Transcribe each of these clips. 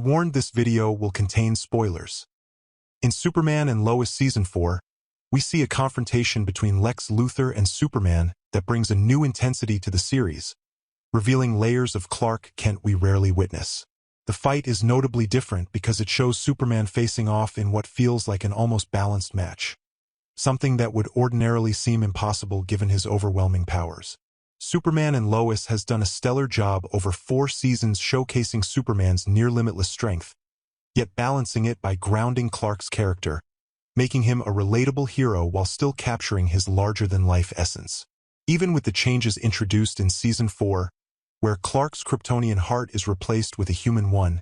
warned this video will contain spoilers. In Superman and Lois Season 4, we see a confrontation between Lex Luthor and Superman that brings a new intensity to the series, revealing layers of Clark Kent we rarely witness. The fight is notably different because it shows Superman facing off in what feels like an almost balanced match, something that would ordinarily seem impossible given his overwhelming powers. Superman and Lois has done a stellar job over 4 seasons showcasing Superman's near-limitless strength, yet balancing it by grounding Clark's character, making him a relatable hero while still capturing his larger-than-life essence. Even with the changes introduced in Season 4, where Clark's Kryptonian heart is replaced with a human one,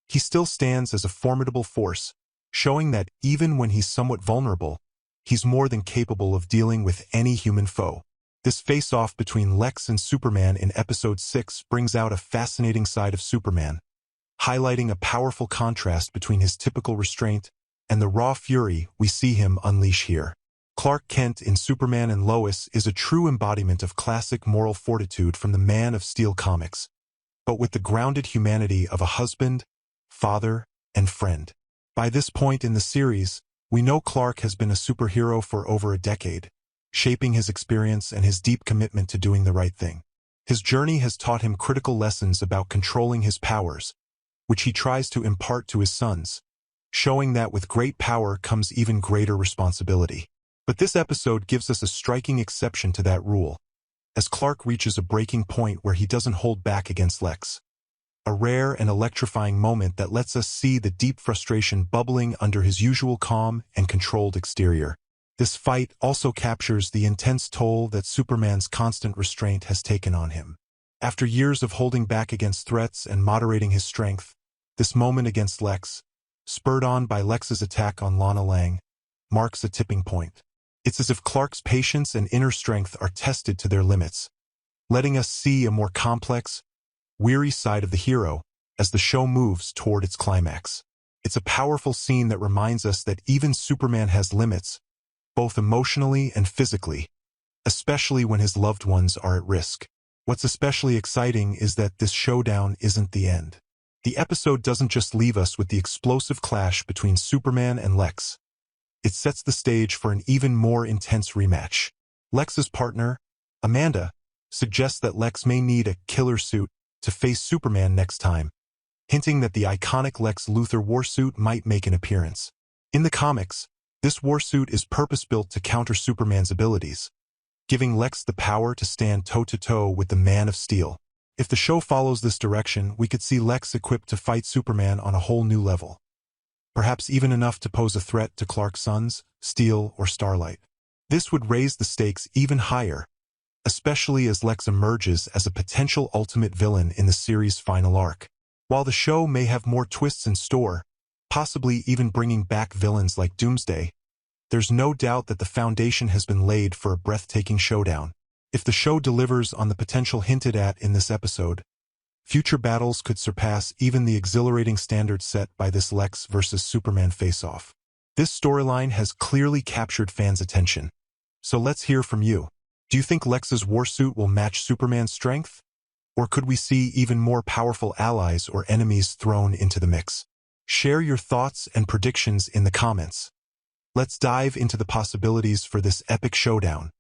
he still stands as a formidable force, showing that even when he's somewhat vulnerable, he's more than capable of dealing with any human foe. This face-off between Lex and Superman in Episode 6 brings out a fascinating side of Superman, highlighting a powerful contrast between his typical restraint and the raw fury we see him unleash here. Clark Kent in Superman and Lois is a true embodiment of classic moral fortitude from the Man of Steel comics, but with the grounded humanity of a husband, father, and friend. By this point in the series, we know Clark has been a superhero for over a decade, shaping his experience and his deep commitment to doing the right thing. His journey has taught him critical lessons about controlling his powers, which he tries to impart to his sons, showing that with great power comes even greater responsibility. But this episode gives us a striking exception to that rule, as Clark reaches a breaking point where he doesn't hold back against Lex. A rare and electrifying moment that lets us see the deep frustration bubbling under his usual calm and controlled exterior. This fight also captures the intense toll that Superman's constant restraint has taken on him. After years of holding back against threats and moderating his strength, this moment against Lex, spurred on by Lex's attack on Lana Lang, marks a tipping point. It's as if Clark's patience and inner strength are tested to their limits, letting us see a more complex, weary side of the hero as the show moves toward its climax. It's a powerful scene that reminds us that even Superman has limits, both emotionally and physically, especially when his loved ones are at risk. What's especially exciting is that this showdown isn't the end. The episode doesn't just leave us with the explosive clash between Superman and Lex. It sets the stage for an even more intense rematch. Lex's partner, Amanda, suggests that Lex may need a killer suit to face Superman next time, hinting that the iconic Lex Luthor warsuit might make an appearance. In the comics, this warsuit is purpose-built to counter Superman's abilities, giving Lex the power to stand toe-to-toe with the Man of Steel. If the show follows this direction, we could see Lex equipped to fight Superman on a whole new level, perhaps even enough to pose a threat to Clark's sons, Steel or Starlight. This would raise the stakes even higher, especially as Lex emerges as a potential ultimate villain in the series' final arc. While the show may have more twists in store, possibly even bringing back villains like Doomsday, there's no doubt that the foundation has been laid for a breathtaking showdown. If the show delivers on the potential hinted at in this episode, future battles could surpass even the exhilarating standards set by this Lex versus Superman face-off. This storyline has clearly captured fans' attention, so let's hear from you. Do you think Lex's warsuit will match Superman's strength? Or could we see even more powerful allies or enemies thrown into the mix? Share your thoughts and predictions in the comments. Let's dive into the possibilities for this epic showdown.